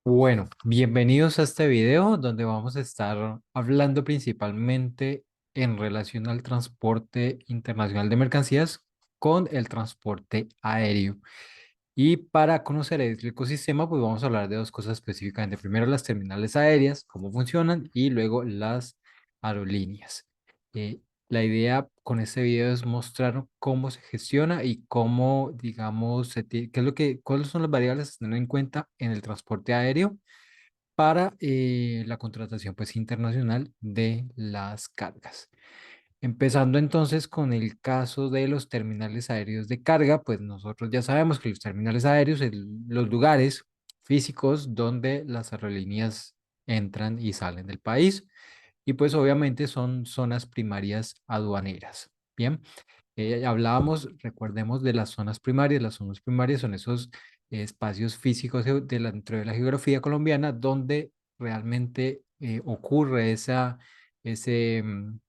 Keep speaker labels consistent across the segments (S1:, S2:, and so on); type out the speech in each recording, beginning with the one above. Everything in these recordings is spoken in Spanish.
S1: Bueno, bienvenidos a este video donde vamos a estar hablando principalmente en relación al transporte internacional de mercancías con el transporte aéreo. Y para conocer el ecosistema, pues vamos a hablar de dos cosas específicamente. Primero, las terminales aéreas, cómo funcionan, y luego las aerolíneas. La idea con este video es mostrar cómo se gestiona y cómo, digamos, qué es cuáles son las variables a tener en cuenta en el transporte aéreo para la contratación pues internacional de las cargas. Empezando entonces con el caso de los terminales aéreos de carga, pues nosotros ya sabemos que los terminales aéreos son los lugares físicos donde las aerolíneas entran y salen del país y pues obviamente son zonas primarias aduaneras. Bien, hablábamos, recordemos, de las zonas primarias. Las zonas primarias son esos espacios físicos dentro de la geografía colombiana donde realmente ocurre ese, mm,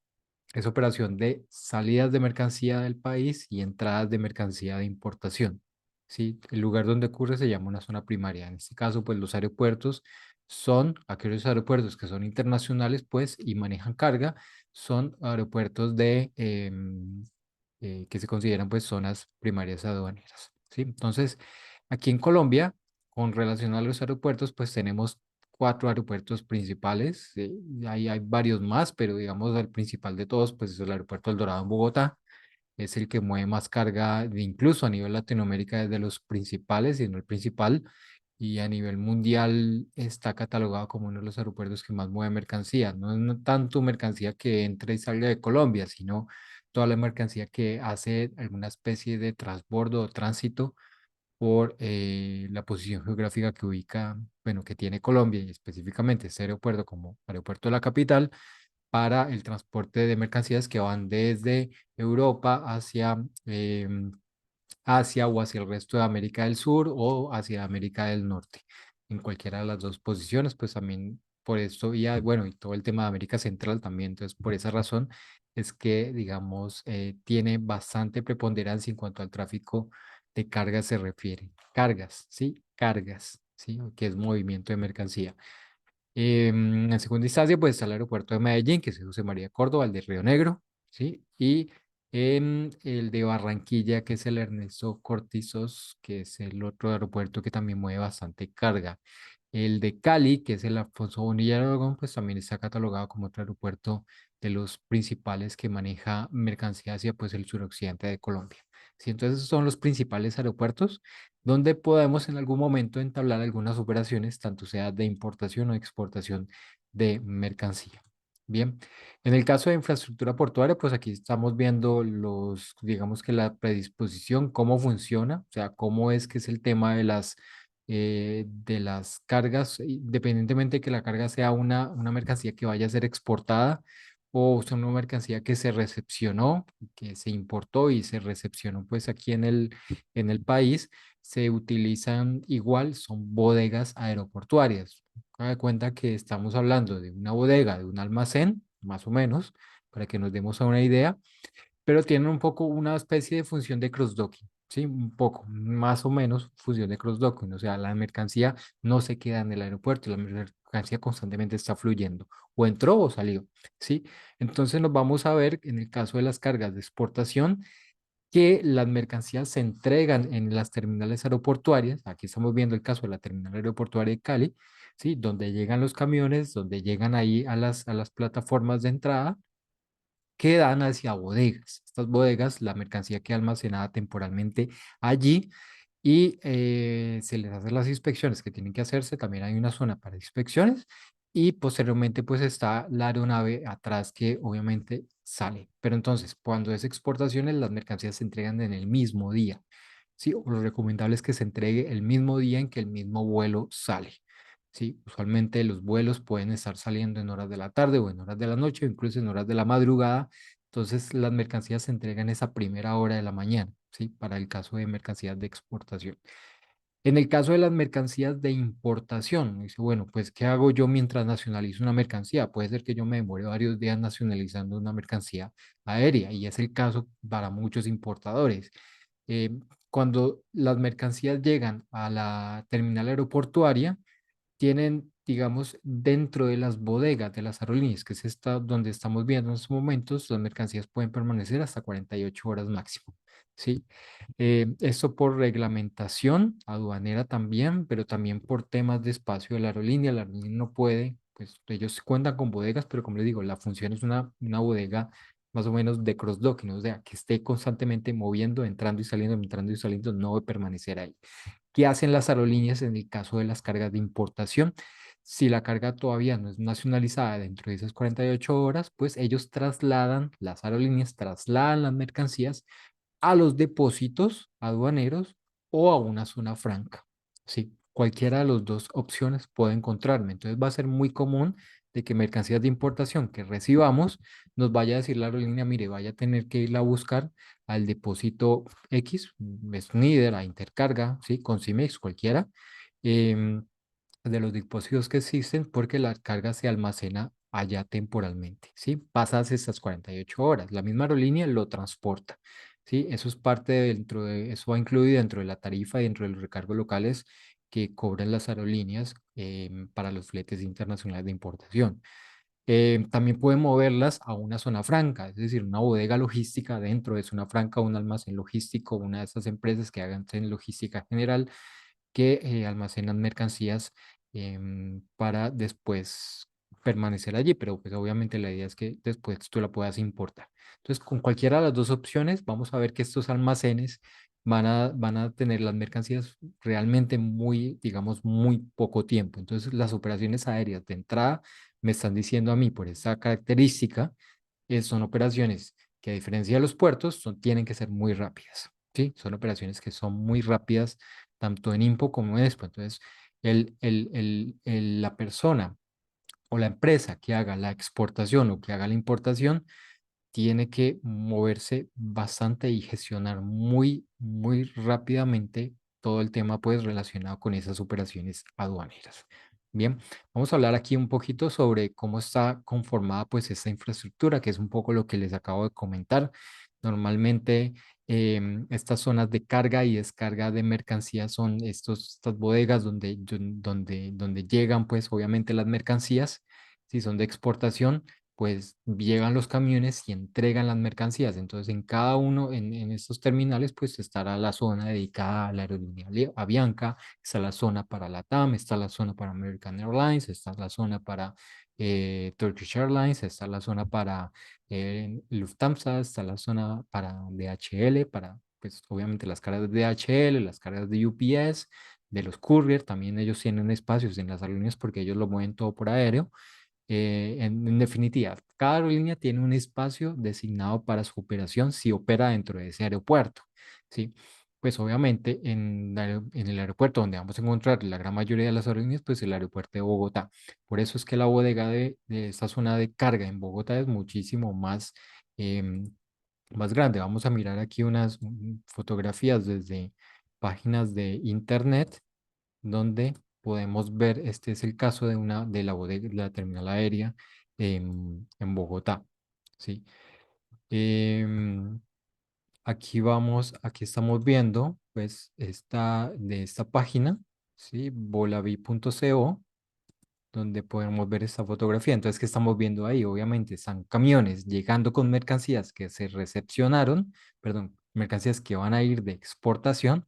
S1: esa operación de salidas de mercancía del país y entradas de mercancía de importación. ¿Sí? El lugar donde ocurre se llama una zona primaria. En este caso, pues los aeropuertos son aquellos aeropuertos que son internacionales, pues, y manejan carga, son aeropuertos que se consideran, pues, zonas primarias aduaneras. ¿Sí? Entonces, aquí en Colombia, con relación a los aeropuertos, pues tenemos cuatro aeropuertos principales. Hay varios más, pero digamos el principal de todos, pues es el aeropuerto El Dorado en Bogotá. Es el que mueve más carga, incluso a nivel Latinoamérica, es de los principales, y no el principal. Y a nivel mundial está catalogado como uno de los aeropuertos que más mueve mercancía. No es no tanto mercancía que entre y salga de Colombia, sino toda la mercancía que hace alguna especie de transbordo o tránsito por la posición geográfica que ubica, bueno, que tiene Colombia y específicamente este aeropuerto como aeropuerto de la capital para el transporte de mercancías que van desde Europa hacia Asia o hacia el resto de América del Sur o hacia América del Norte. En cualquiera de las dos posiciones, pues también por esto, y bueno, y todo el tema de América Central también, entonces por esa razón es que, digamos, tiene bastante preponderancia en cuanto al tráfico de cargas se refiere. Cargas, ¿sí? Que es movimiento de mercancía. En segunda instancia, pues está el aeropuerto de Medellín, que es el José María Córdoba, el de Río Negro, ¿sí? Y el de Barranquilla, que es el Ernesto Cortizos, que es el otro aeropuerto que también mueve bastante carga. El de Cali, que es el Alfonso Bonilla de Aragón, pues también está catalogado como otro aeropuerto de los principales que maneja mercancía hacia pues el suroccidente de Colombia. Sí, entonces esos son los principales aeropuertos donde podemos en algún momento entablar algunas operaciones, tanto sea de importación o exportación de mercancía. Bien, en el caso de infraestructura portuaria, pues aquí estamos viendo digamos que la predisposición, cómo funciona, o sea, cómo es que es el tema de las cargas, independientemente de que la carga sea una mercancía que vaya a ser exportada o sea una mercancía que se recepcionó, que se importó y se recepcionó pues aquí en el país, se utilizan igual, son bodegas aeroportuarias. Haga de cuenta que estamos hablando de una bodega, de un almacén, más o menos, para que nos demos a una idea, pero tienen un poco una especie de función de cross-docking, ¿sí? Un poco, más o menos función de cross-docking, o sea, la mercancía no se queda en el aeropuerto, la mercancía constantemente está fluyendo, o entró o salió, ¿sí? Entonces nos vamos a ver en el caso de las cargas de exportación, que las mercancías se entregan en las terminales aeroportuarias. Aquí estamos viendo el caso de la terminal aeroportuaria de Cali, ¿sí? Donde llegan los camiones, donde llegan ahí a las plataformas de entrada que dan hacia bodegas. Estas bodegas, la mercancía queda almacenada temporalmente allí y se les hacen las inspecciones que tienen que hacerse. También hay una zona para inspecciones y posteriormente pues está la aeronave atrás que obviamente sale. Pero entonces, cuando es exportaciones, las mercancías se entregan en el mismo día. Sí, o lo recomendable es que se entregue el mismo día en que el mismo vuelo sale. Sí, usualmente los vuelos pueden estar saliendo en horas de la tarde o en horas de la noche o incluso en horas de la madrugada. Entonces, las mercancías se entregan esa primera hora de la mañana, ¿sí? Para el caso de mercancías de exportación. En el caso de las mercancías de importación, dice, bueno, pues, ¿qué hago yo mientras nacionalizo una mercancía? Puede ser que yo me demore varios días nacionalizando una mercancía aérea y es el caso para muchos importadores. Eh, Cuando las mercancías llegan a la terminal aeroportuaria, tienen, digamos, dentro de las bodegas de las aerolíneas, que es esta donde estamos viendo en estos momentos, las mercancías pueden permanecer hasta 48 horas máximo, ¿sí? Esto por reglamentación aduanera también, pero también por temas de espacio de la aerolínea no puede, pues ellos cuentan con bodegas, pero como les digo, la función es una bodega más o menos de cross-docking, o sea, que esté constantemente moviendo, entrando y saliendo, no debe permanecer ahí. ¿Qué hacen las aerolíneas en el caso de las cargas de importación? Si la carga todavía no es nacionalizada dentro de esas 48 horas, pues ellos trasladan, las aerolíneas trasladan las mercancías a los depósitos aduaneros o a una zona franca. Sí, cualquiera de las dos opciones puede encontrarme. Entonces va a ser muy común de que mercancías de importación que recibamos nos vaya a decir la aerolínea, mire, vaya a tener que irla a buscar al depósito X, Snider, a Intercarga, ¿sí? Con Cimex, cualquiera. em, de los depósitos que existen porque la carga se almacena allá temporalmente, ¿sí? Pasadas estas 48 horas, la misma aerolínea lo transporta, ¿sí? Eso es parte eso va incluido dentro de la tarifa y dentro de los recargos locales que cobran las aerolíneas para los fletes internacionales de importación. También pueden moverlas a una zona franca, es decir, una bodega logística dentro de zona franca, un almacén logístico, una de esas empresas que hagan en logística general que almacenan mercancías para después permanecer allí, pero pues obviamente la idea es que después tú la puedas importar. Entonces, con cualquiera de las dos opciones, vamos a ver que estos almacenes van a tener las mercancías realmente muy, digamos, muy poco tiempo. Entonces, las operaciones aéreas de entrada me están diciendo a mí por esa característica, son operaciones que a diferencia de los puertos, tienen que ser muy rápidas. ¿Sí? Son operaciones que son muy rápidas tanto en IMPO como en EXPO. Entonces, la persona o la empresa que haga la exportación o que haga la importación tiene que moverse bastante y gestionar muy, muy rápidamente todo el tema pues relacionado con esas operaciones aduaneras. Bien, vamos a hablar aquí un poquito sobre cómo está conformada pues esta infraestructura, que es un poco lo que les acabo de comentar. Normalmente estas zonas de carga y descarga de mercancías son estas bodegas donde llegan pues obviamente las mercancías. Si son de exportación, pues llegan los camiones y entregan las mercancías. Entonces, en cada uno, en estos terminales, pues estará la zona dedicada a la aerolínea Avianca, está la zona para LATAM, está la zona para American Airlines, está la zona para Turkish Airlines, está la zona para Lufthansa, está la zona para DHL, para, pues obviamente las cargas de DHL, las cargas de UPS, de los courier, también ellos tienen espacios en las aerolíneas porque ellos lo mueven todo por aéreo. En definitiva, cada aerolínea tiene un espacio designado para su operación si opera dentro de ese aeropuerto, ¿sí? Pues obviamente en el aeropuerto donde vamos a encontrar la gran mayoría de las aerolíneas, pues el aeropuerto de Bogotá. Por eso es que la bodega de esta zona de carga en Bogotá es muchísimo em, más grande. Vamos a mirar aquí unas fotografías desde páginas de internet donde podemos ver, este es el caso de la bodega, de la terminal aérea en Bogotá, ¿sí? Em, aquí estamos viendo, pues, de esta página, ¿sí? Volavi.co, donde podemos ver esta fotografía. Entonces, ¿qué estamos viendo ahí? Obviamente, están camiones llegando con mercancías que se recepcionaron, perdón, mercancías que van a ir de exportación,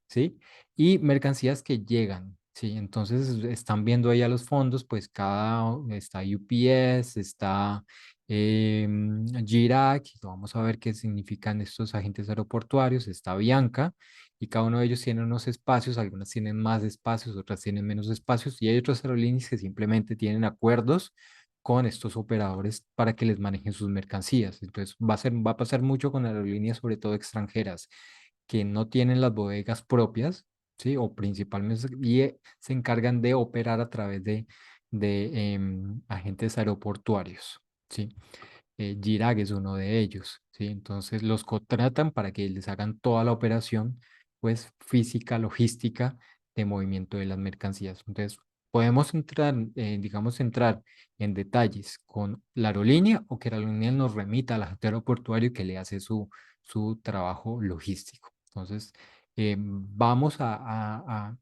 S1: ¿sí? Y mercancías que llegan, ¿sí? Entonces, están viendo ahí a los fondos, pues está UPS, está Girac, vamos a ver qué significan estos agentes aeroportuarios, está Bianca, y cada uno de ellos tiene unos espacios, algunas tienen más espacios, otras tienen menos espacios, y hay otras aerolíneas que simplemente tienen acuerdos con estos operadores para que les manejen sus mercancías. Entonces va a pasar mucho con aerolíneas, sobre todo extranjeras, que no tienen las bodegas propias, ¿sí? O principalmente, y se encargan de operar a través de agentes aeroportuarios, ¿sí? Jirag es uno de ellos, ¿sí? Entonces los contratan para que les hagan toda la operación, pues física, logística de movimiento de las mercancías. Entonces podemos entrar, digamos, entrar en detalles con la aerolínea o que la aerolínea nos remita al agente aeroportuario que le hace su trabajo logístico. Entonces,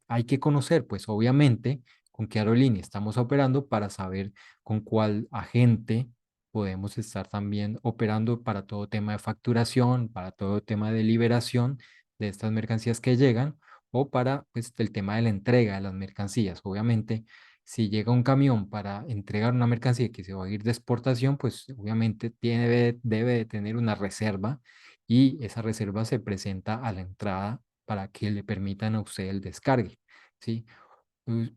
S1: hay que conocer, pues obviamente, con qué aerolínea estamos operando para saber con cuál agente podemos estar también operando para todo tema de facturación, para todo tema de liberación de estas mercancías que llegan o para pues, el tema de la entrega de las mercancías. Obviamente, si llega un camión para entregar una mercancía que se va a ir de exportación, pues obviamente debe de tener una reserva y esa reserva se presenta a la entrada para que le permitan a usted el descargue, ¿sí?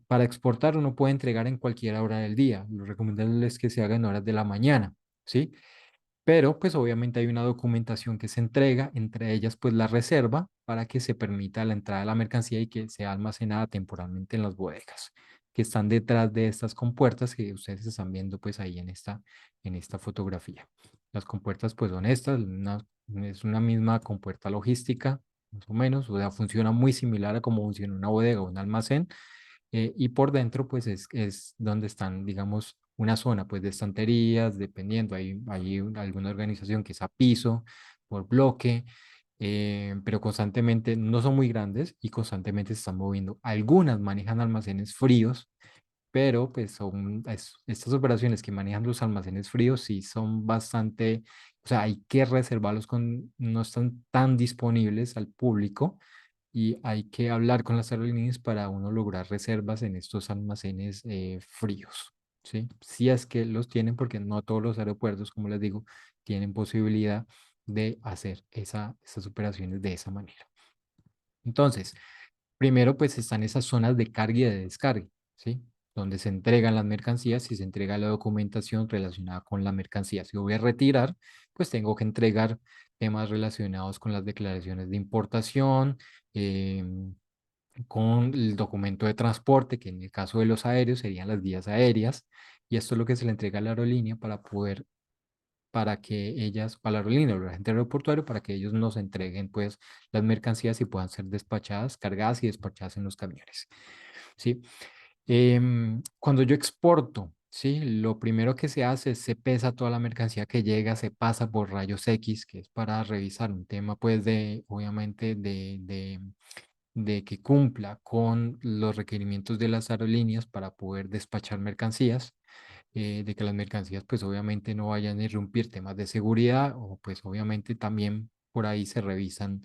S1: Para exportar uno puede entregar en cualquier hora del día. Lo recomendable es que se haga en horas de la mañana, ¿sí? Pero pues obviamente hay una documentación que se entrega, entre ellas pues la reserva para que se permita la entrada de la mercancía y que sea almacenada temporalmente en las bodegas que están detrás de estas compuertas que ustedes están viendo pues ahí en esta fotografía. Las compuertas pues son estas, es una misma compuerta logística, más o menos, o sea, funciona muy similar a cómo funciona una bodega o un almacén, y por dentro, pues es donde están, digamos, una zona pues de estanterías, dependiendo, hay alguna organización que es a piso, por bloque, pero constantemente no son muy grandes y constantemente se están moviendo. Algunas manejan almacenes fríos, pero pues estas operaciones que manejan los almacenes fríos sí son bastante, o sea, hay que reservarlos no están tan disponibles al público y hay que hablar con las aerolíneas para uno lograr reservas en estos almacenes fríos, ¿sí? Si es que los tienen, porque no todos los aeropuertos, como les digo, tienen posibilidad de hacer esas operaciones de esa manera. Entonces, primero pues están esas zonas de carga y de descarga, ¿sí? Donde se entregan las mercancías y se entrega la documentación relacionada con la mercancía. Si voy a retirar, pues tengo que entregar temas relacionados con las declaraciones de importación, con el documento de transporte, que en el caso de los aéreos serían las vías aéreas, y esto es lo que se le entrega a la aerolínea para que ellas, a la aerolínea o al agente aeroportuario, para que ellos nos entreguen pues las mercancías y puedan ser despachadas, cargadas y despachadas en los camiones, ¿sí? Cuando yo exporto, ¿sí? Lo primero que se hace es se pesa toda la mercancía que llega, se pasa por rayos X, que es para revisar un tema pues obviamente de que cumpla con los requerimientos de las aerolíneas para poder despachar mercancías, de que las mercancías pues obviamente no vayan a irrumpir temas de seguridad o pues obviamente también por ahí se revisan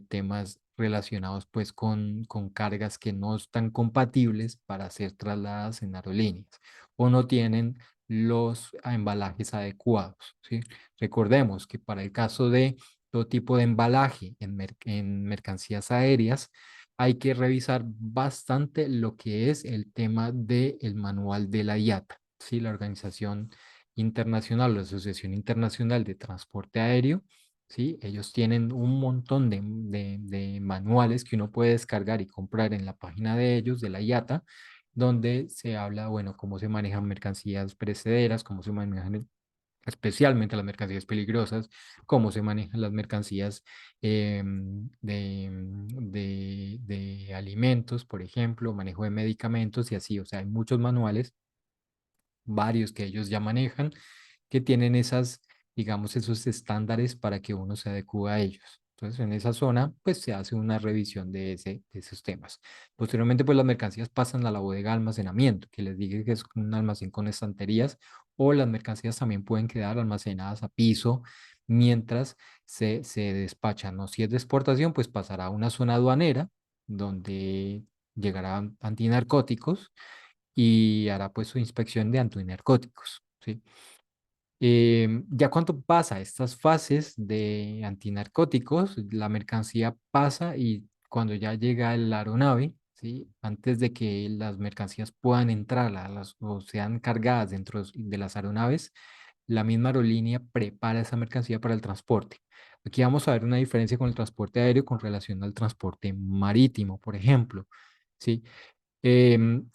S1: temas relacionados pues con cargas que no están compatibles para ser trasladadas en aerolíneas o no tienen los embalajes adecuados, ¿sí? Recordemos que para el caso de todo tipo de embalaje en mercancías aéreas, hay que revisar bastante lo que es el tema del manual de la IATA, ¿sí? La Organización Internacional, la Asociación Internacional de Transporte Aéreo, ¿sí? Ellos tienen un montón de manuales que uno puede descargar y comprar en la página de ellos, de la IATA, donde se habla, bueno, cómo se manejan mercancías perecederas, cómo se manejan especialmente las mercancías peligrosas, cómo se manejan las mercancías de alimentos, por ejemplo, manejo de medicamentos y así. O sea, hay muchos manuales, varios que ellos ya manejan, que tienen digamos, esos estándares para que uno se adecue a ellos. Entonces, en esa zona, pues se hace una revisión de esos temas. Posteriormente, pues las mercancías pasan a la bodega de almacenamiento, que les dije que es un almacén con estanterías, o las mercancías también pueden quedar almacenadas a piso mientras se despachan, ¿no? Si es de exportación, pues pasará a una zona aduanera donde llegarán antinarcóticos y hará pues su inspección de antinarcóticos, ¿sí? Ya cuando pasa estas fases de antinarcóticos, la mercancía pasa y cuando ya llega la aeronave, ¿sí? Antes de que las mercancías puedan entrar o sean cargadas dentro de las aeronaves, la misma aerolínea prepara esa mercancía para el transporte. Aquí vamos a ver una diferencia con el transporte aéreo con relación al transporte marítimo, por ejemplo, ¿sí?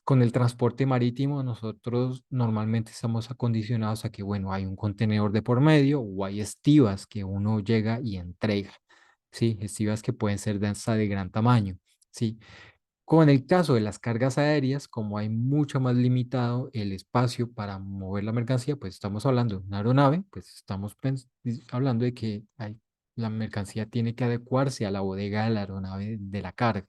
S1: Con el transporte marítimo, nosotros normalmente estamos acondicionados a que, bueno, hay un contenedor de por medio o hay estivas que uno llega y entrega, ¿sí? Estivas que pueden ser de hasta de gran tamaño, ¿sí? Con el caso de las cargas aéreas, como hay mucho más limitado el espacio para mover la mercancía, pues estamos hablando de una aeronave, pues estamos hablando de que la mercancía tiene que adecuarse a la bodega de la aeronave de la carga.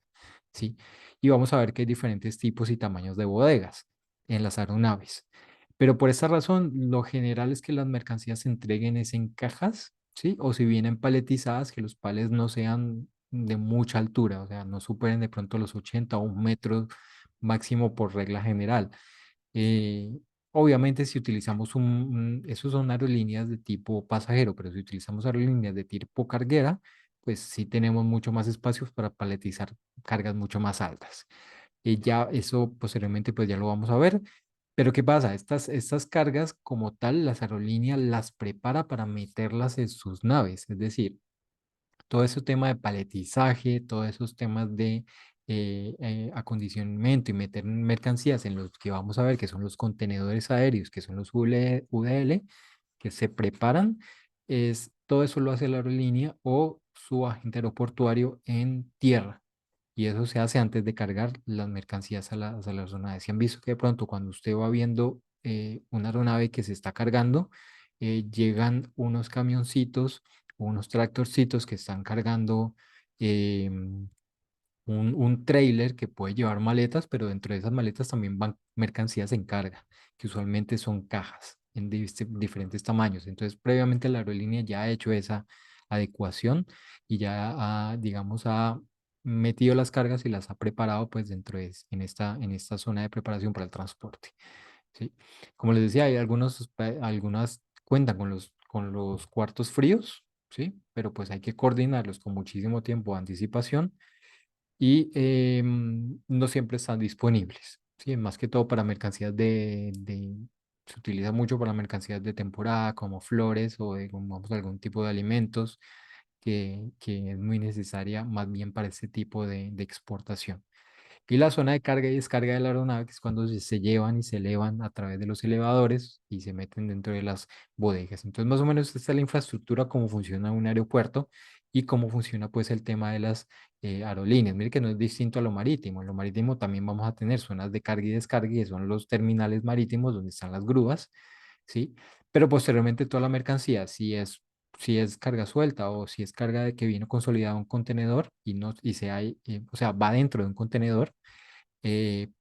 S1: ¿sí? Y vamos a ver que hay diferentes tipos y tamaños de bodegas en las aeronaves. Pero por esa razón, lo general es que las mercancías se entreguen es en cajas, ¿sí? O si vienen paletizadas, que los palets no sean de mucha altura, o sea, no superen de pronto los 80 o 1 metro máximo por regla general. Eh, Obviamente, si utilizamos esos son aerolíneas de tipo pasajero, pero si utilizamos aerolíneas de tipo carguera, pues sí tenemos mucho más espacios para paletizar cargas mucho más altas. Y ya eso posteriormente pues ya lo vamos a ver. Pero ¿qué pasa? Estas cargas como tal, las aerolíneas las prepara para meterlas en sus naves. Es decir, todo ese tema de paletizaje, todos esos temas de acondicionamiento y meter mercancías en los que vamos a ver que son los contenedores aéreos, que son los UDL, que se preparan, todo eso lo hace la aerolínea o su agente aeroportuario en tierra. Y eso se hace antes de cargar las mercancías a la aeronave. Si han visto que de pronto cuando usted va viendo una aeronave que se está cargando, llegan unos camioncitos, unos tractorcitos que están cargando em, un trailer que puede llevar maletas, pero dentro de esas maletas también van mercancías en carga, que usualmente son cajas en diferentes tamaños. Entonces, previamente la aerolínea ya ha hecho esa adecuación y ya ha, digamos, ha metido las cargas y las ha preparado pues dentro de en esta zona de preparación para el transporte. ¿Sí? Como les decía, hay algunas cuentan con los cuartos fríos, ¿sí? Pero pues hay que coordinarlos con muchísimo tiempo de anticipación y no siempre están disponibles. Sí, más que todo para mercancías se utiliza mucho para mercancías de temporada como flores o vamos, algún tipo de alimentos que es muy necesaria más bien para ese tipo de exportación. Y la zona de carga y descarga de la aeronave, que es cuando se llevan y se elevan a través de los elevadores y se meten dentro de las bodegas. Entonces, más o menos esta es la infraestructura, cómo funciona un aeropuerto y cómo funciona pues el tema de las aerolíneas. Mire que no es distinto a lo marítimo. En lo marítimo también vamos a tener zonas de carga y descarga, que son los terminales marítimos donde están las grúas, ¿sí? Pero posteriormente toda la mercancía, si es carga suelta o si es carga de que viene consolidada en un contenedor y no y se hay, o sea, va dentro de un contenedor,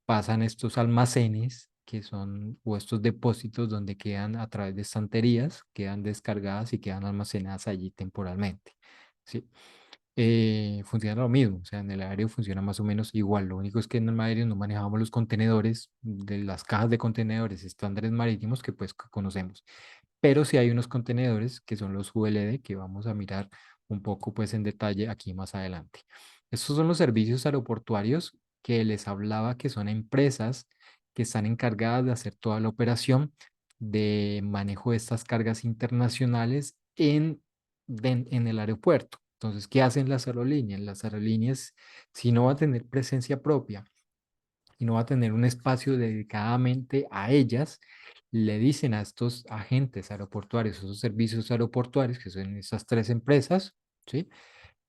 S1: pasan estos almacenes que son, o estos depósitos donde quedan a través de estanterías, quedan descargadas y quedan almacenadas allí temporalmente. ¿Sí? Funciona lo mismo, o sea, en el aéreo funciona más o menos igual. Lo único es que en el aéreo no manejamos los contenedores de las cajas de contenedores estándares marítimos que pues conocemos, pero sí hay unos contenedores que son los ULD que vamos a mirar un poco pues en detalle aquí más adelante. Estos son los servicios aeroportuarios que les hablaba, que son empresas que están encargadas de hacer toda la operación de manejo de estas cargas internacionales en el aeropuerto. Entonces, ¿qué hacen las aerolíneas? Las aerolíneas, si no va a tener presencia propia y no va a tener un espacio dedicadamente a ellas, le dicen a estos agentes aeroportuarios, esos servicios aeroportuarios, que son esas tres empresas, ¿sí?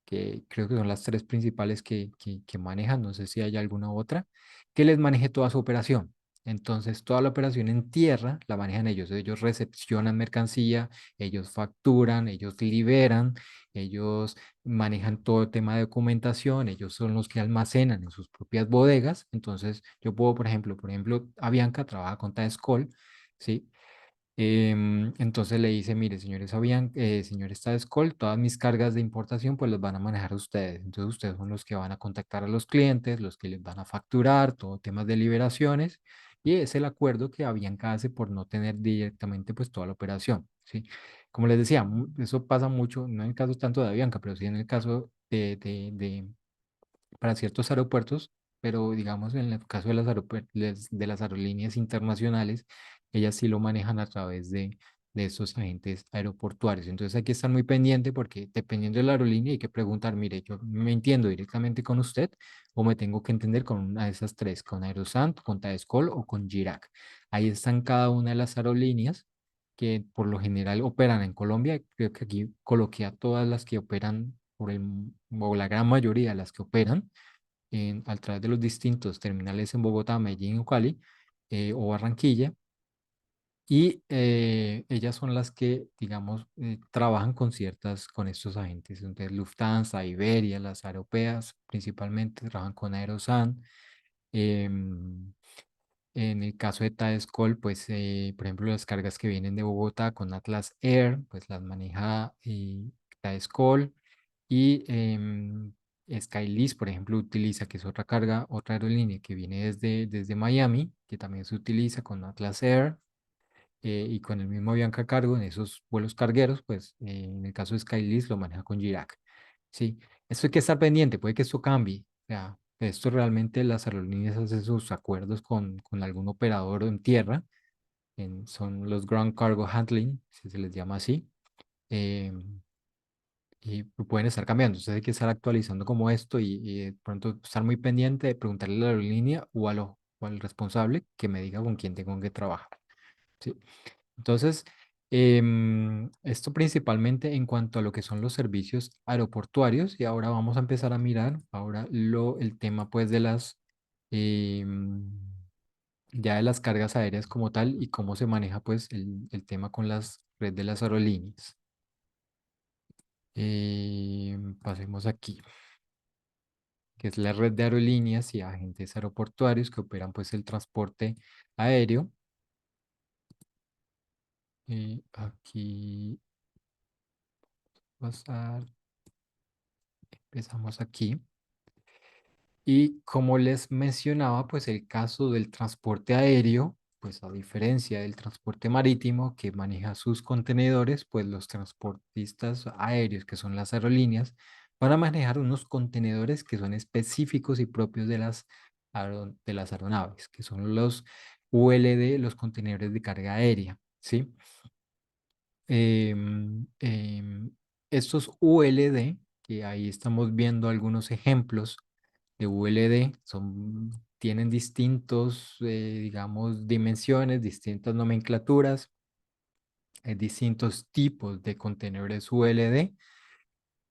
S1: Que creo que son las tres principales que manejan, no sé si hay alguna otra, que les maneje toda su operación. Entonces, toda la operación en tierra la manejan ellos. Ellos recepcionan mercancía, ellos facturan, ellos liberan, ellos manejan todo el tema de documentación, ellos son los que almacenan en sus propias bodegas. Entonces, yo puedo, por ejemplo, Avianca trabaja con Taescol, ¿sí? Entonces le dice, mire, señores señores Tadescol, todas mis cargas de importación pues las van a manejar ustedes. Entonces ustedes son los que van a contactar a los clientes, los que les van a facturar, todo temas de liberaciones. Y es el acuerdo que Avianca hace por no tener directamente pues toda la operación, ¿sí? Como les decía, eso pasa mucho, no en el caso tanto de Avianca, pero sí en el caso para ciertos aeropuertos, pero digamos en el caso de de las aerolíneas internacionales, ellas sí lo manejan a través de estos agentes aeroportuarios. Entonces hay que estar muy pendiente porque dependiendo de la aerolínea hay que preguntar, mire, yo me entiendo directamente con usted o me tengo que entender con una de esas tres, con Aerosant, con Taescol o con Girac. Ahí están cada una de las aerolíneas que por lo general operan en Colombia. Creo que aquí coloqué a todas las que operan o la gran mayoría de las que operan a través de los distintos terminales en Bogotá, Medellín o Cali o Barranquilla. Y ellas son las que, digamos, trabajan con con estos agentes. Entonces, Lufthansa, Iberia, las europeas principalmente trabajan con Aerosan. em, en el caso de Taescol, pues, por ejemplo, las cargas que vienen de Bogotá con Atlas Air, pues las maneja Taescol. Y Skylis, por ejemplo, utiliza, que es otra carga, otra aerolínea que viene desde Miami, que también se utiliza con Atlas Air. Y con el mismo Avianca Cargo en esos vuelos cargueros, pues en el caso de Skylis lo maneja con Girac. Sí, esto hay que estar pendiente, puede que esto cambie. O sea, esto realmente las aerolíneas hacen sus acuerdos con algún operador en tierra, son los Ground Cargo Handling, si se les llama así, eh, y pueden estar cambiando. Entonces hay que estar actualizando como esto y de pronto estar muy pendiente de preguntarle a la aerolínea o al responsable que me diga con quién tengo que trabajar. ¿Sí? Entonces, esto principalmente en cuanto a lo que son los servicios aeroportuarios y ahora vamos a empezar a mirar ahora el tema pues de em, ya de las cargas aéreas como tal y cómo se maneja pues el tema con las redes de las aerolíneas. Pasemos aquí, que es la red de aerolíneas y agentes aeroportuarios que operan pues el transporte aéreo. Aquí pasar, empezamos aquí. Y como les mencionaba, pues el caso del transporte aéreo, pues a diferencia del transporte marítimo que maneja sus contenedores, pues los transportistas aéreos, que son las aerolíneas, van a manejar unos contenedores que son específicos y propios de de las aeronaves, que son los ULD, los contenedores de carga aérea, ¿sí? Estos ULD, que ahí estamos viendo algunos ejemplos de ULD, tienen distintos, digamos, dimensiones, distintas nomenclaturas, distintos tipos de contenedores ULD.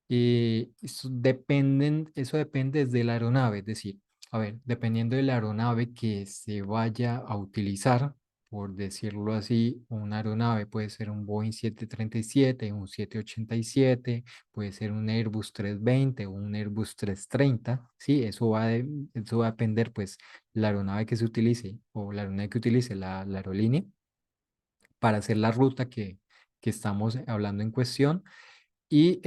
S1: Eso depende de la aeronave, es decir, a ver, dependiendo de la aeronave que se vaya a utilizar, por decirlo así, una aeronave puede ser un Boeing 737, un 787, puede ser un Airbus 320 o un Airbus 330, ¿sí? Eso va a depender, pues, la aeronave que se utilice o la aeronave que utilice la aerolínea para hacer la ruta que estamos hablando en cuestión. Y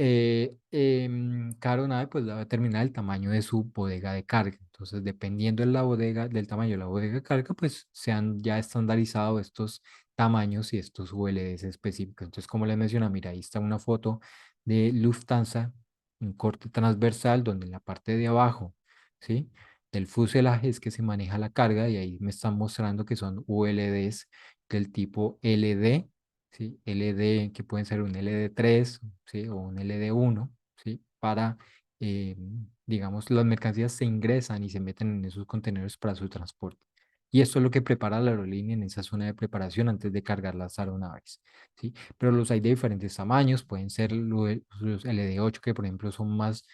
S1: cada aeronave pues va a determinar el tamaño de su bodega de carga. Entonces, dependiendo de la bodega, del tamaño de la bodega de carga, pues se han ya estandarizado estos tamaños y estos ULDs específicos. Entonces, como les mencioné, mira, ahí está una foto de Lufthansa, un corte transversal donde en la parte de abajo, ¿sí? Del fuselaje es que se maneja la carga y ahí me están mostrando que son ULDs del tipo LD, ¿sí? LD, que pueden ser un LD3, ¿sí? O un LD1, ¿sí? Para, eh, digamos, las mercancías se ingresan y se meten en esos contenedores para su transporte. Y esto es lo que prepara la aerolínea en esa zona de preparación antes de cargar las aeronaves, ¿sí? Pero los hay de diferentes tamaños, pueden ser los LD8, que por ejemplo son más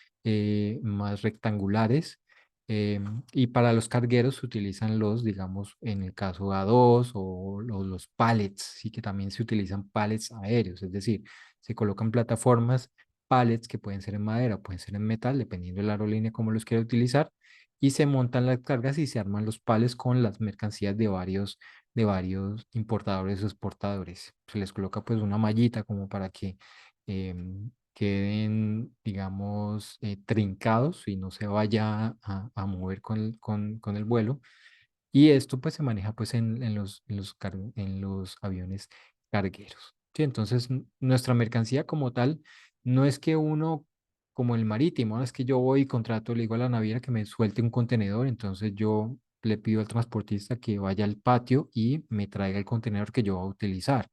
S1: rectangulares, y para los cargueros se utilizan digamos, en el caso A2 o los pallets, sí que también se utilizan pallets aéreos, es decir, se colocan plataformas, pallets que pueden ser en madera o pueden ser en metal, dependiendo de la aerolínea cómo los quiera utilizar, y se montan las cargas y se arman los pallets con las mercancías de varios importadores o exportadores. Se les coloca pues una mallita como para que queden, digamos, trincados y no se vaya a mover con el vuelo. Y esto pues se maneja pues en los aviones cargueros. ¿Sí? Entonces, nuestra mercancía como tal, no es que uno, como el marítimo, no es que yo voy y contrato, le digo a la naviera que me suelte un contenedor, entonces yo le pido al transportista que vaya al patio y me traiga el contenedor que yo voy a utilizar.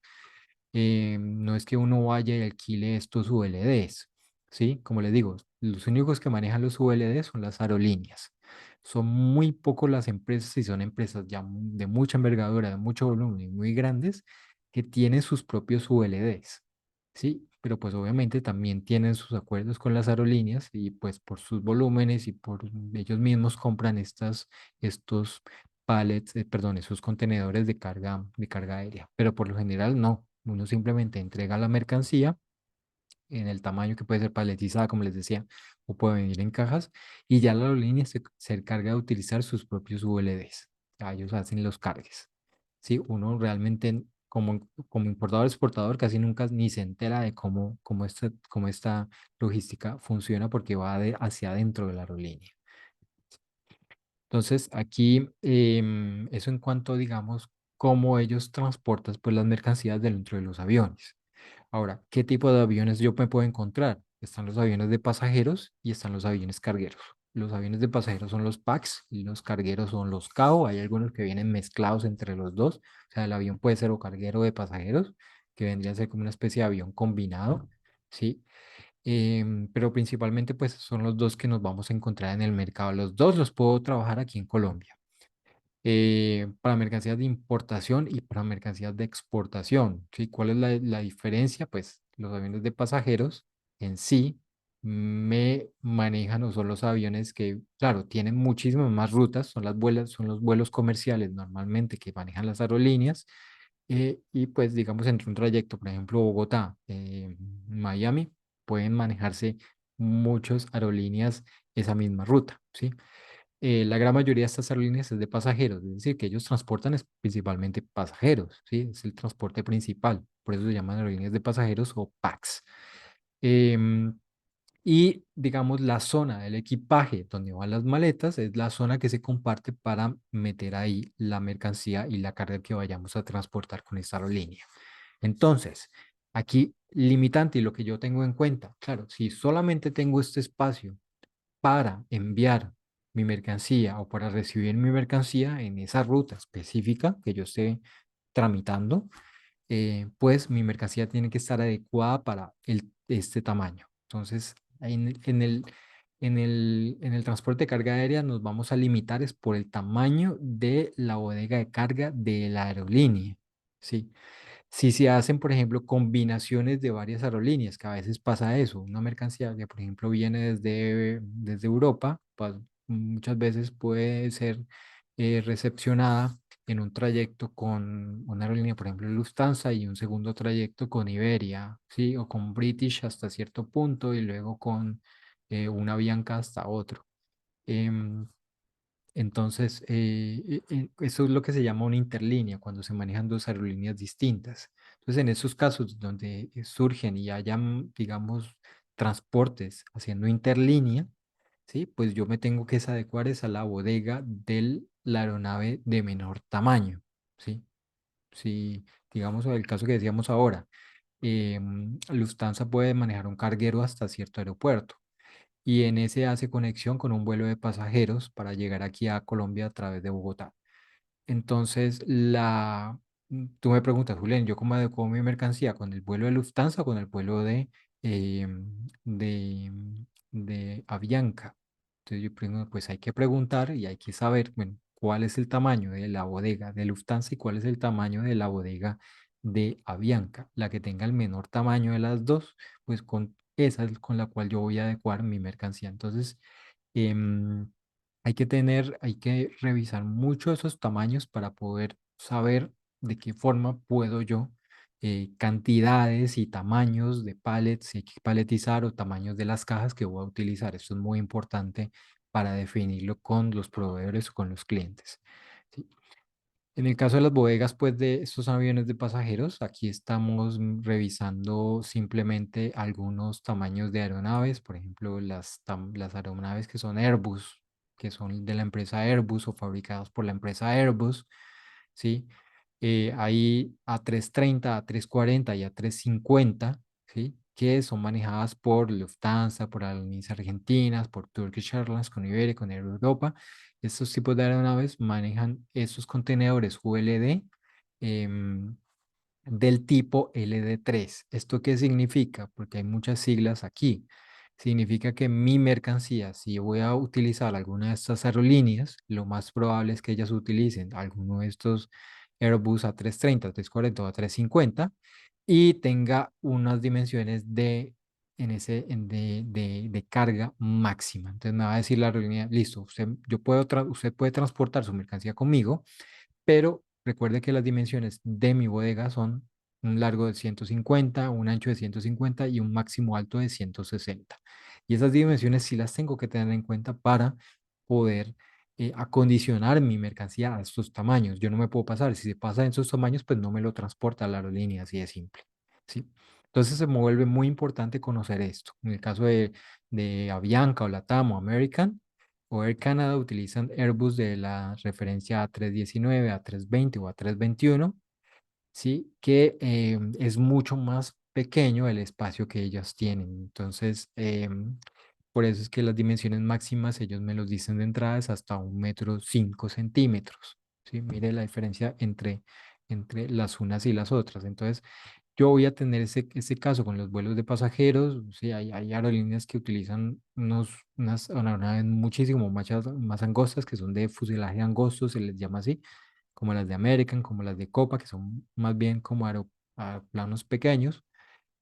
S1: No es que uno vaya y alquile estos ULDs, ¿sí? Como les digo, los únicos que manejan los ULDs son las aerolíneas. Son muy pocos las empresas y son empresas ya de mucha envergadura, de mucho volumen y muy grandes que tienen sus propios ULDs, ¿sí? Pero pues obviamente también tienen sus acuerdos con las aerolíneas y pues por sus volúmenes y por ellos mismos compran estos pallets, perdón, esos contenedores de carga aérea. Pero por lo general no. Uno simplemente entrega la mercancía en el tamaño que puede ser paletizada, como les decía, o puede venir en cajas, y ya la aerolínea se encarga de utilizar sus propios ULDs. Ya ellos hacen los cargues. Sí, uno realmente como importador exportador casi nunca ni se entera de cómo esta logística funciona porque va hacia adentro de la aerolínea. Entonces, aquí, eso en cuanto, digamos, cómo ellos transportan pues, las mercancías dentro de los aviones. Ahora, ¿qué tipo de aviones yo me puedo encontrar? Están los aviones de pasajeros y están los aviones cargueros. Los aviones de pasajeros son los PAX y los cargueros son los CAO. Hay algunos que vienen mezclados entre los dos. O sea, el avión puede ser o carguero de pasajeros, que vendría a ser como una especie de avión combinado, ¿sí? Pero principalmente pues son los dos que nos vamos a encontrar en el mercado. Los dos los puedo trabajar aquí en Colombia, para mercancías de importación y para mercancías de exportación. ¿Sí? ¿Cuál es la diferencia? Pues los aviones de pasajeros en sí me manejan o son los aviones que, claro, tienen muchísimas más rutas, son los vuelos comerciales normalmente que manejan las aerolíneas. Y pues digamos entre un trayecto, por ejemplo, Bogotá, Miami, pueden manejarse muchas aerolíneas esa misma ruta, ¿sí? La gran mayoría de estas aerolíneas es de pasajeros, es decir, que ellos transportan principalmente pasajeros, ¿sí? Es el transporte principal, por eso se llaman aerolíneas de pasajeros o PAX. Em, y digamos, la zona del equipaje donde van las maletas es la zona que se comparte para meter ahí la mercancía y la carga que vayamos a transportar con esta aerolínea. Entonces, aquí limitante y lo que yo tengo en cuenta, claro, si solamente tengo este espacio para enviar mi mercancía o para recibir mi mercancía en esa ruta específica que yo esté tramitando, pues mi mercancía tiene que estar adecuada para este tamaño. Entonces, en el transporte de carga aérea nos vamos a limitar es por el tamaño de la bodega de carga de la aerolínea. Sí. Si se hacen, por ejemplo, combinaciones de varias aerolíneas, que a veces pasa eso, una mercancía que, por ejemplo, viene desde Europa, pues, muchas veces puede ser recepcionada en un trayecto con una aerolínea, por ejemplo, Lufthansa, y un segundo trayecto con Iberia, ¿sí? O con British hasta cierto punto y luego con una Avianca hasta otro. Em, entonces, eso es lo que se llama una interlínea, cuando se manejan dos aerolíneas distintas. Entonces, en esos casos donde surgen y hayan, digamos, transportes haciendo interlínea, ¿sí? Pues yo me tengo que adecuar es a la bodega de la aeronave de menor tamaño, ¿sí? Si, digamos, el caso que decíamos ahora, Lufthansa puede manejar un carguero hasta cierto aeropuerto y en ese hace conexión con un vuelo de pasajeros para llegar aquí a Colombia a través de Bogotá. Entonces, tú me preguntas, Julián, ¿yo cómo adecuo mi mercancía? ¿Con el vuelo de Lufthansa o con el vuelo eh, de, de Avianca? Entonces, yo primero, pues hay que preguntar y hay que saber, bueno, cuál es el tamaño de la bodega de Lufthansa y cuál es el tamaño de la bodega de Avianca. La que tenga el menor tamaño de las dos, pues con esa es con la cual yo voy a adecuar mi mercancía. Entonces, em, hay que revisar mucho esos tamaños para poder saber de qué forma puedo yo, cantidades y tamaños de pallets, si hay que paletizar o tamaños de las cajas que voy a utilizar. Esto es muy importante para definirlo con los proveedores o con los clientes. ¿Sí? En el caso de las bodegas, pues de estos aviones de pasajeros, aquí estamos revisando simplemente algunos tamaños de aeronaves, por ejemplo, las aeronaves que son Airbus, que son de la empresa Airbus o fabricadas por la empresa Airbus, ¿sí? Hay A330, A340 y A350, ¿sí? Que son manejadas por Lufthansa, por aerolíneas argentinas, por Turkish Airlines, con Iberia, con Air Europa. Estos tipos de aeronaves manejan esos contenedores ULD, em, del tipo LD3. ¿Esto qué significa? Porque hay muchas siglas aquí. Significa que mi mercancía, si voy a utilizar alguna de estas aerolíneas, lo más probable es que ellas utilicen alguno de estos Airbus A330, A340 o A350 y tenga unas dimensiones de de carga máxima. Entonces me va a decir la aerolínea, listo, usted puede transportar su mercancía conmigo, pero recuerde que las dimensiones de mi bodega son un largo de 150, un ancho de 150 y un máximo alto de 160. Y esas dimensiones sí las tengo que tener en cuenta para poder acondicionar mi mercancía a estos tamaños. Yo no me puedo pasar. Si se pasa en esos tamaños, pues no me lo transporta la aerolínea, así de simple. ¿Sí? Entonces se me vuelve muy importante conocer esto. En el caso de Avianca o LATAM o American, o Air Canada utilizan Airbus de la referencia A319, A320 o A321, ¿sí? Que es mucho más pequeño el espacio que ellas tienen. Entonces, por eso es que las dimensiones máximas ellos me los dicen de entrada es hasta 1,5 m, ¿sí? Mire la diferencia entre las unas y las otras. Entonces, yo voy a tener ese caso con los vuelos de pasajeros. Sí, hay aerolíneas que utilizan unas aeronaves muchísimo más angostas, que son de fuselaje angosto, se les llama así, como las de American, como las de Copa, que son más bien como aeroplanos pequeños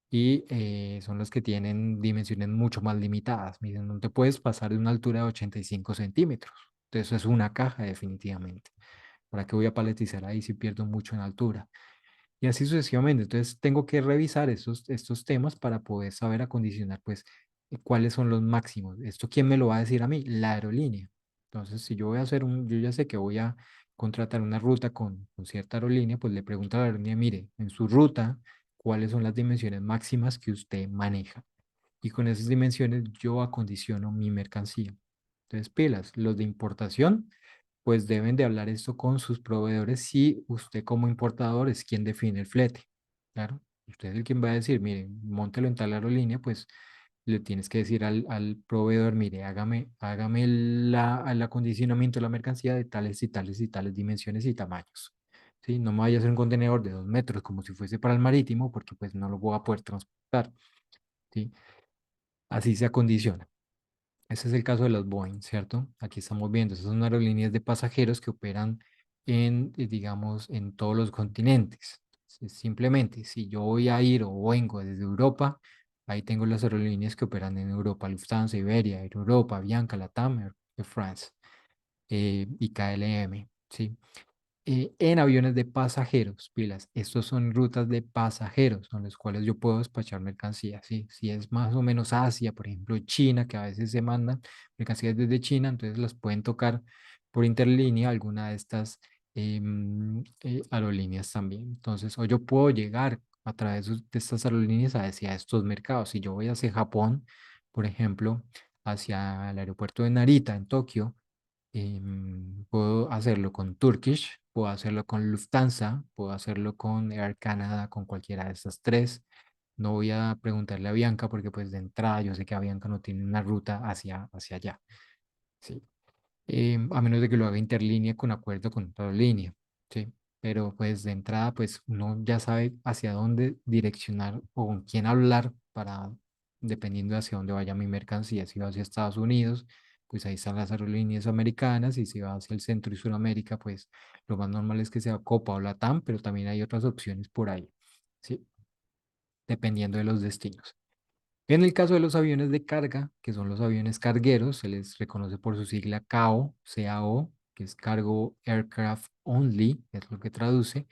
S1: y son los que tienen dimensiones mucho más limitadas. Miren, no te puedes pasar de una altura de 85 centímetros. Entonces, eso es una caja definitivamente. ¿Para qué voy a paletizar ahí si pierdo mucho en altura? Y así sucesivamente. Entonces, tengo que revisar estos temas para poder saber acondicionar, pues, cuáles son los máximos. ¿Esto quién me lo va a decir a mí? La aerolínea. Entonces, si yo voy a yo ya sé que voy a contratar una ruta con cierta aerolínea, pues le pregunto a la aerolínea, mire, en su ruta, ¿cuáles son las dimensiones máximas que usted maneja? Y con esas dimensiones yo acondiciono mi mercancía. Entonces, pilas, los de importación pues deben de hablar esto con sus proveedores si usted como importador es quien define el flete. Claro, usted es el quien va a decir, mire, móntelo en tal aerolínea, pues le tienes que decir al proveedor, mire, hágame el acondicionamiento de la mercancía de tales y tales y tales dimensiones y tamaños. ¿Sí? No me vaya a hacer un contenedor de 2 metros como si fuese para el marítimo, porque pues no lo voy a poder transportar. ¿Sí? Así se acondiciona. Ese es el caso de los Boeing, ¿cierto? Aquí estamos viendo, esas son aerolíneas de pasajeros que operan digamos, en todos los continentes. Simplemente, si yo voy a ir o vengo desde Europa, ahí tengo las aerolíneas que operan en Europa, Lufthansa, Iberia, Air Europa, Bianca, LATAM, Air France y KLM, ¿sí? En aviones de pasajeros, pilas. Estos son rutas de pasajeros, con los cuales yo puedo despachar mercancía, ¿sí? Si es más o menos Asia, por ejemplo, China, que a veces se mandan mercancías desde China, entonces las pueden tocar por interlínea alguna de estas aerolíneas también. Entonces, o yo puedo llegar a través de estas aerolíneas hacia estos mercados. Si yo voy hacia Japón, por ejemplo, hacia el aeropuerto de Narita en Tokio, puedo hacerlo con Turkish, puedo hacerlo con Lufthansa, puedo hacerlo con Air Canada, con cualquiera de estas tres. No voy a preguntarle a Bianca porque pues de entrada yo sé que Avianca no tiene una ruta hacia allá. ¿Sí? A menos de que lo haga interlínea con acuerdo con otra línea, ¿sí? Pero pues de entrada, pues uno ya sabe hacia dónde direccionar o con quién hablar para, dependiendo de hacia dónde vaya mi mercancía. Si va hacia Estados Unidos, pues ahí están las aerolíneas americanas, y si va hacia el Centro y Sudamérica, pues lo más normal es que sea Copa o LATAM, pero también hay otras opciones por ahí, ¿sí? Dependiendo de los destinos. En el caso de los aviones de carga, que son los aviones cargueros, se les reconoce por su sigla CAO, que es Cargo Aircraft Only, es lo que traduce.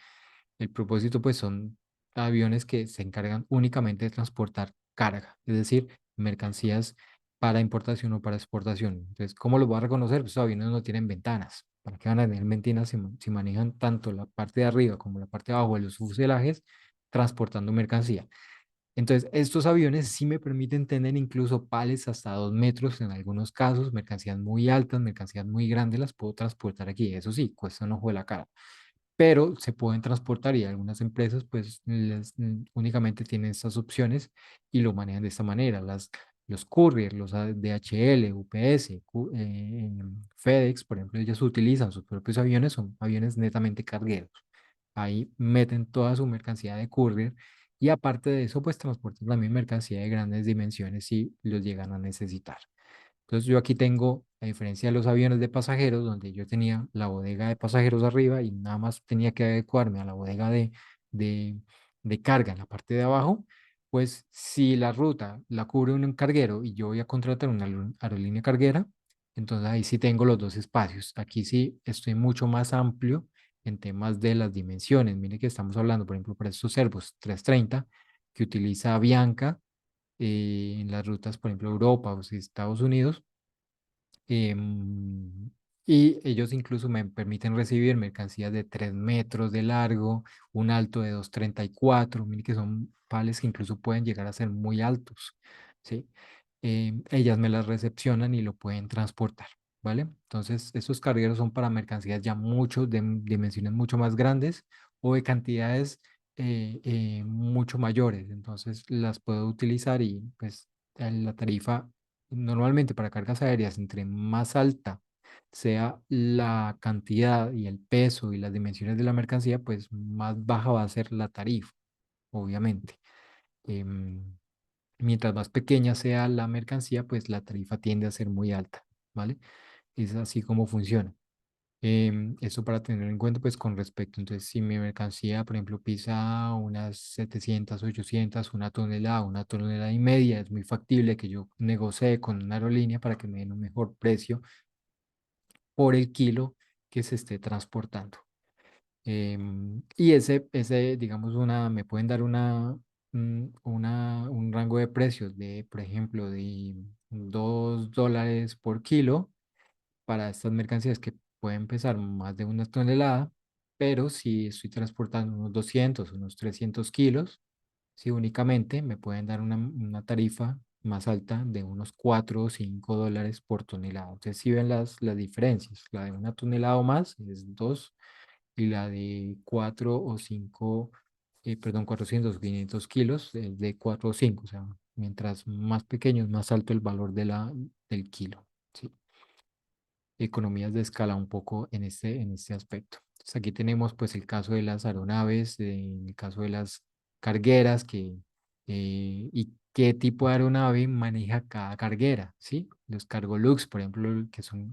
S1: El propósito, pues, son aviones que se encargan únicamente de transportar carga, es decir, mercancías para importación o para exportación. Entonces, ¿cómo los va a reconocer? Pues los aviones no tienen ventanas. ¿Para qué van a tener ventanas si manejan tanto la parte de arriba como la parte de abajo de los fuselajes transportando mercancía? Entonces, estos aviones sí me permiten tener incluso pales hasta 2 metros en algunos casos, mercancías muy altas, mercancías muy grandes, las puedo transportar aquí. Eso sí, cuesta un ojo de la cara, pero se pueden transportar y algunas empresas pues únicamente tienen estas opciones y lo manejan de esta manera. Los courier, los DHL, UPS, FedEx, por ejemplo, ellos utilizan sus propios aviones, son aviones netamente cargueros. Ahí meten toda su mercancía de courier y aparte de eso, pues transportan también mercancía de grandes dimensiones si los llegan a necesitar. Entonces yo aquí tengo, a diferencia de los aviones de pasajeros, donde yo tenía la bodega de pasajeros arriba y nada más tenía que adecuarme a la bodega de, de carga en la parte de abajo, Pues si la ruta la cubre un carguero y yo voy a contratar una aerolínea carguera, entonces ahí sí tengo los dos espacios. Aquí sí estoy mucho más amplio en temas de las dimensiones. Mire que estamos hablando, por ejemplo, para estos Airbus 330 que utiliza Avianca en las rutas, por ejemplo, Europa o si Estados Unidos. Em, y ellos incluso me permiten recibir mercancías de 3 metros de largo, un alto de 2,34. Mire que son pales que incluso pueden llegar a ser muy altos, ¿sí? Ellas me las recepcionan y lo pueden transportar, ¿vale? Entonces, esos cargueros son para mercancías ya mucho, de dimensiones mucho más grandes o de cantidades mucho mayores. Entonces, las puedo utilizar y pues la tarifa normalmente para cargas aéreas, entre más alta sea la cantidad y el peso y las dimensiones de la mercancía, pues más baja va a ser la tarifa, obviamente. Em, Mientras más pequeña sea la mercancía, pues la tarifa tiende a ser muy alta, ¿vale? Es así como funciona. Eso para tener en cuenta, pues con respecto, entonces, si mi mercancía, por ejemplo, pisa unas 700, 800, una tonelada y media, es muy factible que yo negocie con una aerolínea para que me den un mejor precio por el kilo que se esté transportando. Y digamos, me pueden dar un rango de precios de, por ejemplo, de $2 por kilo para estas mercancías que pueden pesar más de una tonelada, pero si estoy transportando unos 200, unos 300 kilos, si únicamente me pueden dar una tarifa más alta de unos 4 o $5 por tonelada. Entonces, si ven las diferencias, la de una tonelada o más es 2 y la de 4 o 5, perdón, 400 o 500 kilos es de 4 o 5. O sea, mientras más pequeño es más alto el valor del kilo. ¿Sí? Economías de escala un poco en este aspecto. Entonces, aquí tenemos pues el caso de las aeronaves, el caso de las cargueras y qué tipo de aeronave maneja cada carguera, ¿sí? Los Cargolux, por ejemplo,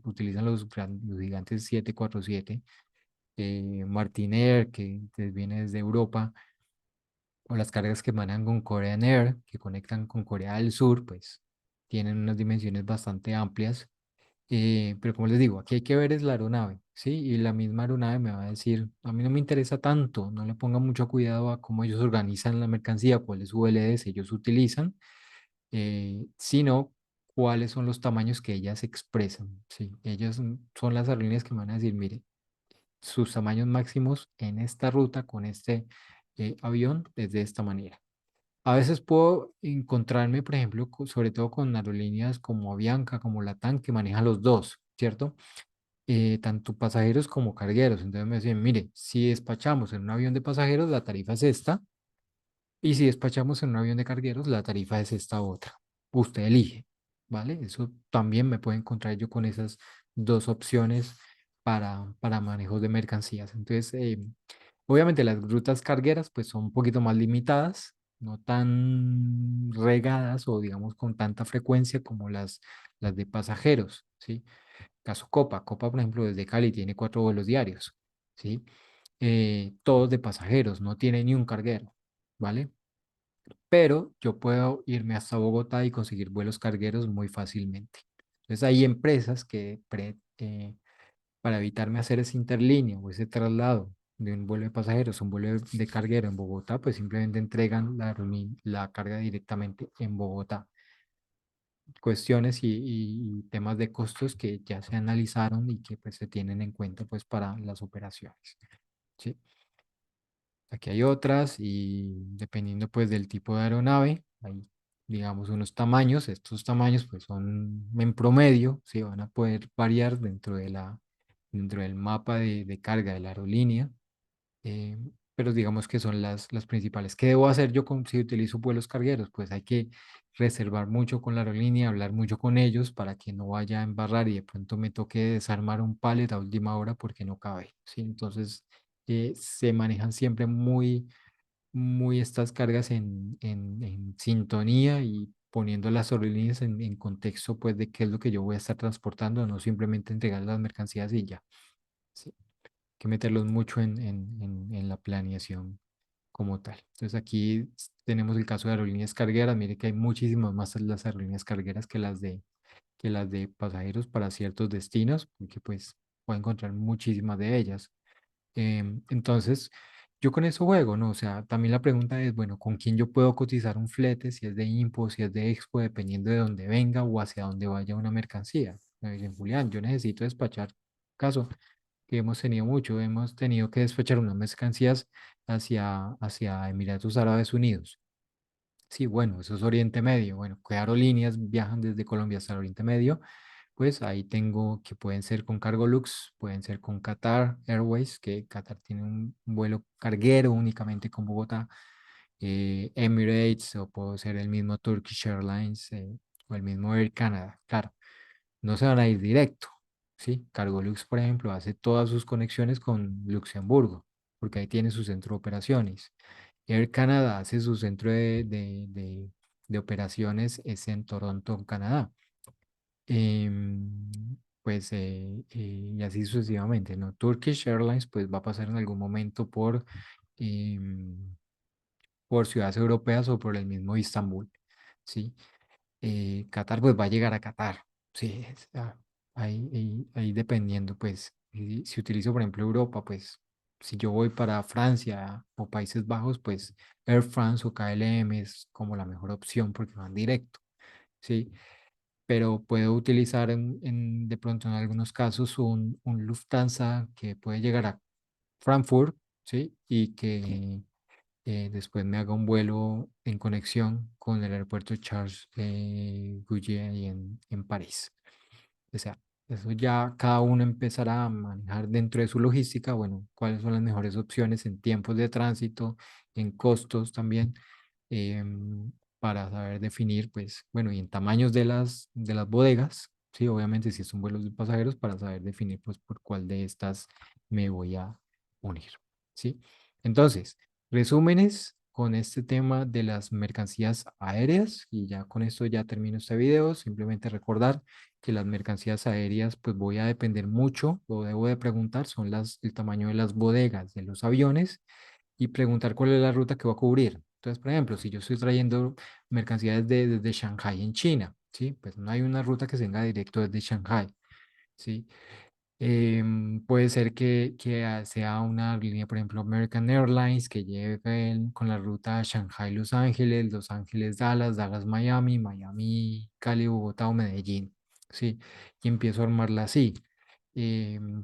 S1: utilizan los gigantes 747, Martinair, que viene desde Europa, o las cargas que manejan con Korean Air, que conectan con Corea del Sur, pues tienen unas dimensiones bastante amplias, pero como les digo, aquí hay que ver es la aeronave, ¿sí? Y la misma aeronave me va a decir, a mí no me interesa tanto, no le ponga mucho cuidado a cómo ellos organizan la mercancía, cuáles ULDs ellos utilizan, sino cuáles son los tamaños que ellas expresan, ¿sí? Ellas son las aerolíneas que me van a decir, mire, sus tamaños máximos en esta ruta con este avión es de esta manera. A veces puedo encontrarme, por ejemplo, sobre todo con aerolíneas como Avianca, como Latam, que manejan los dos, ¿cierto? Tanto pasajeros como cargueros. Entonces me decían, mire, si despachamos en un avión de pasajeros, la tarifa es esta, y si despachamos en un avión de cargueros, la tarifa es esta otra. Usted elige, ¿vale? Eso también me puedo encontrar yo con esas dos opciones para manejos de mercancías. Entonces, obviamente las rutas cargueras pues son un poquito más limitadas, no tan regadas o digamos con tanta frecuencia como las de pasajeros, ¿sí? Caso Copa. Copa, por ejemplo, desde Cali tiene 4 vuelos diarios, ¿sí? Todos de pasajeros, no tiene ni un carguero, ¿vale? Pero yo puedo irme hasta Bogotá y conseguir vuelos cargueros muy fácilmente. Entonces hay empresas para evitarme hacer ese interlínea o ese traslado de un vuelo de pasajeros a un vuelo de carguero en Bogotá, pues simplemente entregan la carga directamente en Bogotá. Cuestiones y temas de costos que ya se analizaron y que pues se tienen en cuenta pues para las operaciones. ¿Sí? Aquí hay otras y dependiendo pues del tipo de aeronave, hay digamos unos tamaños, estos tamaños pues son en promedio, sí, van a poder variar dentro del mapa de carga de la aerolínea, eh, pero digamos que son las principales. ¿Qué debo hacer yo si utilizo vuelos cargueros? Pues hay que reservar mucho con la aerolínea, hablar mucho con ellos para que no vaya a embarrar y de pronto me toque desarmar un pallet a última hora porque no cabe, ¿sí? Entonces, se manejan siempre muy estas cargas en sintonía y poniendo las aerolíneas en contexto, pues, de qué es lo que yo voy a estar transportando, no simplemente entregar las mercancías y ya. Sí, hay que meterlos mucho en la planeación como tal. Entonces aquí tenemos el caso de aerolíneas cargueras. Mire que hay muchísimas más las aerolíneas cargueras que las de pasajeros para ciertos destinos, porque pues puede encontrar muchísimas de ellas. Entonces, yo con eso juego, ¿no? O sea, también la pregunta es, bueno, ¿con quién yo puedo cotizar un flete? Si es de Impo, si es de Expo, dependiendo de dónde venga o hacia dónde vaya una mercancía. Me dicen, Julián, yo necesito despachar, caso que hemos tenido mucho, hemos tenido que despachar unas mercancías hacia Emiratos Árabes Unidos. Sí, bueno, eso es Oriente Medio. Bueno, ¿qué aerolíneas viajan desde Colombia hasta el Oriente Medio? Pues ahí tengo que pueden ser con Cargolux, pueden ser con Qatar Airways, que Qatar tiene un vuelo carguero únicamente con Bogotá, Emirates, o puede ser el mismo Turkish Airlines, o el mismo Air Canada. Claro, no se van a ir directo, ¿sí? Cargolux, por ejemplo, hace todas sus conexiones con Luxemburgo, porque ahí tiene su centro de operaciones. Air Canada hace su centro de operaciones es en Toronto, en Canadá. Em, pues y así sucesivamente, ¿no? Turkish Airlines pues va a pasar en algún momento em, por ciudades europeas o por el mismo Istambul, ¿sí? Qatar pues va a llegar a Qatar, sí, ahí dependiendo pues, si utilizo por ejemplo Europa, pues si yo voy para Francia o Países Bajos, pues Air France o KLM es como la mejor opción porque van directo, ¿sí? Pero puedo utilizar de pronto en algunos casos un Lufthansa que puede llegar a Frankfurt, ¿sí? Y que después me haga un vuelo en conexión con el aeropuerto Charles Gauguin ahí en París. O sea, eso ya cada uno empezará a manejar dentro de su logística, bueno, cuáles son las mejores opciones en tiempos de tránsito, en costos también, para saber definir, pues, bueno, y en tamaños de las bodegas, sí, obviamente si son vuelos de pasajeros, para saber definir, pues, por cuál de estas me voy a unir, ¿sí? Entonces, resúmenes con este tema de las mercancías aéreas, y ya con esto ya termino este video, simplemente recordar que las mercancías aéreas, pues voy a depender mucho, o debo de preguntar, son el tamaño de las bodegas de los aviones y preguntar cuál es la ruta que va a cubrir. Entonces, por ejemplo, si yo estoy trayendo mercancías desde Shanghai en China, ¿sí? Pues no hay una ruta que se venga directo desde Shanghai, ¿sí? Puede ser que sea una línea, por ejemplo, American Airlines, que lleve con la ruta Shanghai-Los Ángeles, Los Ángeles-Dallas, Dallas-Miami, Miami-Cali, Bogotá o Medellín, ¿sí? Y empiezo a armarla así. Em,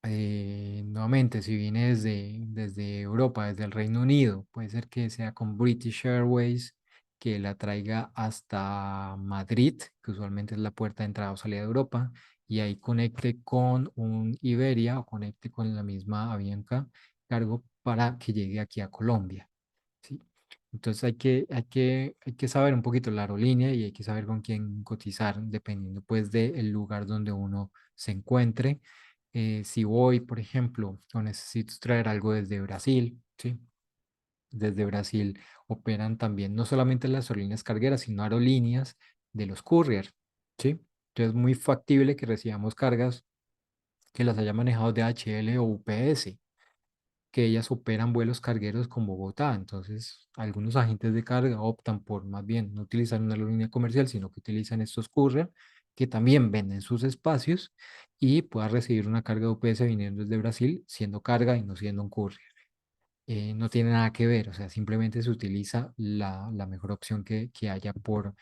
S1: Nuevamente, si viene desde Europa, desde el Reino Unido, puede ser que sea con British Airways, que la traiga hasta Madrid, que usualmente es la puerta de entrada o salida de Europa, y ahí conecte con un Iberia o conecte con la misma Avianca Cargo para que llegue aquí a Colombia. ¿Sí? Entonces hay que saber un poquito la aerolínea y hay que saber con quién cotizar, dependiendo pues del lugar donde uno se encuentre. Si voy, por ejemplo, o necesito traer algo desde Brasil, ¿sí? Desde Brasil operan también no solamente las aerolíneas cargueras, sino aerolíneas de los courier, ¿sí? Entonces es muy factible que recibamos cargas que las haya manejado DHL o UPS, que ellas operan vuelos cargueros con Bogotá. Entonces, algunos agentes de carga optan por más bien no utilizar una aerolínea comercial, sino que utilizan estos courier que también venden sus espacios y pueda recibir una carga de UPS viniendo desde Brasil, siendo carga y no siendo un courier. No tiene nada que ver, o sea, simplemente se utiliza la mejor opción que haya por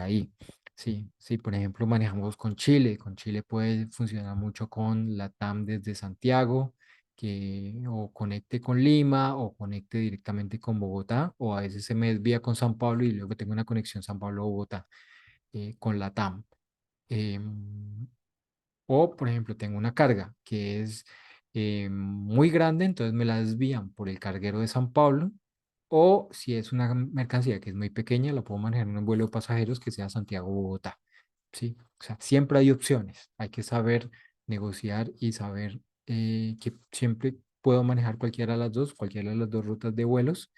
S1: ahí. Sí, sí, por ejemplo, manejamos con Chile puede funcionar mucho con la TAM desde Santiago, que o conecte con Lima o conecte directamente con Bogotá, o a veces se me desvía con San Pablo y luego tengo una conexión San Pablo-Bogotá con la TAM. Em, o, por ejemplo, tengo una carga que es muy grande, entonces me la desvían por el carguero de San Pablo. O si es una mercancía que es muy pequeña, la puedo manejar en un vuelo de pasajeros que sea Santiago-Bogotá. ¿Sí? O sea, siempre hay opciones. Hay que saber negociar y saber que siempre puedo manejar cualquiera de las dos rutas de vuelos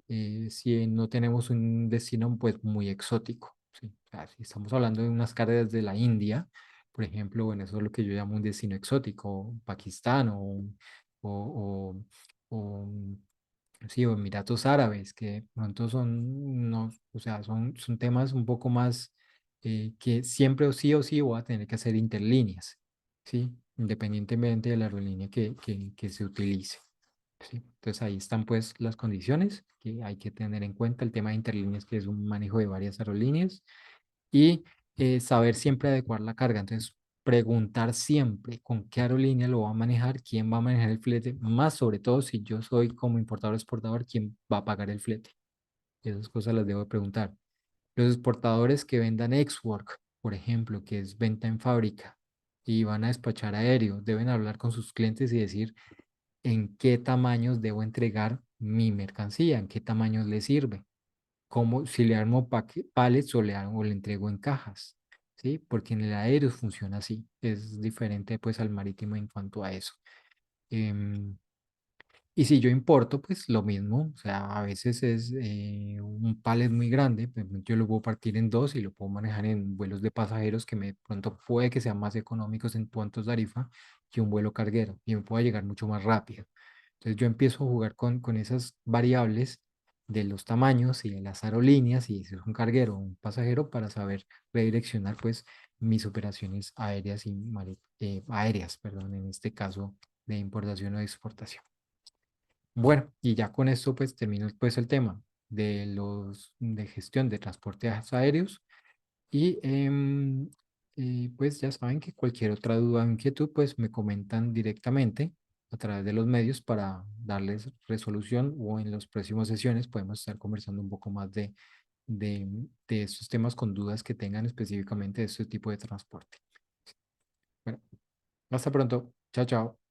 S1: si no tenemos un destino pues muy exótico. ¿Sí? O sea, si estamos hablando de unas cargas de la India, por ejemplo, bueno, eso es lo que yo llamo un destino exótico, Pakistán o, o, sí, o Emiratos Árabes, que de pronto son, no, o sea, son temas un poco más que siempre o sí voy a tener que hacer interlíneas, ¿sí? Independientemente de la aerolínea que se utilice, ¿sí? Entonces ahí están pues las condiciones que hay que tener en cuenta, el tema de interlíneas, que es un manejo de varias aerolíneas, y saber siempre adecuar la carga. Entonces, preguntar siempre con qué aerolínea lo va a manejar, quién va a manejar el flete, más sobre todo si yo soy como importador o exportador, quién va a pagar el flete. Esas cosas las debo de preguntar. Los exportadores que vendan ex-work, por ejemplo, que es venta en fábrica, y van a despachar aéreo, deben hablar con sus clientes y decir en qué tamaños debo entregar mi mercancía, en qué tamaños le sirve, como si le armo pallets o o le entrego en cajas, ¿sí? Porque en el aéreo funciona así, es diferente pues al marítimo en cuanto a eso. Em, y si yo importo, pues lo mismo, o sea, a veces es un pallet muy grande, pues, yo lo puedo partir en dos y lo puedo manejar en vuelos de pasajeros que me pronto puede que sean más económicos en puntos de tarifa que un vuelo carguero y me pueda llegar mucho más rápido. Entonces yo empiezo a jugar con esas variables de los tamaños y de las aerolíneas y si es un carguero o un pasajero para saber redireccionar pues mis operaciones aéreas y aéreas, perdón, en este caso de importación o de exportación. Bueno, y ya con esto pues termino pues el tema de los de gestión de transportes aéreos y pues ya saben que cualquier otra duda o inquietud pues me comentan directamente a través de los medios para darles resolución o en las próximas sesiones podemos estar conversando un poco más de estos temas con dudas que tengan específicamente de este tipo de transporte. Bueno, hasta pronto. Chao, chao.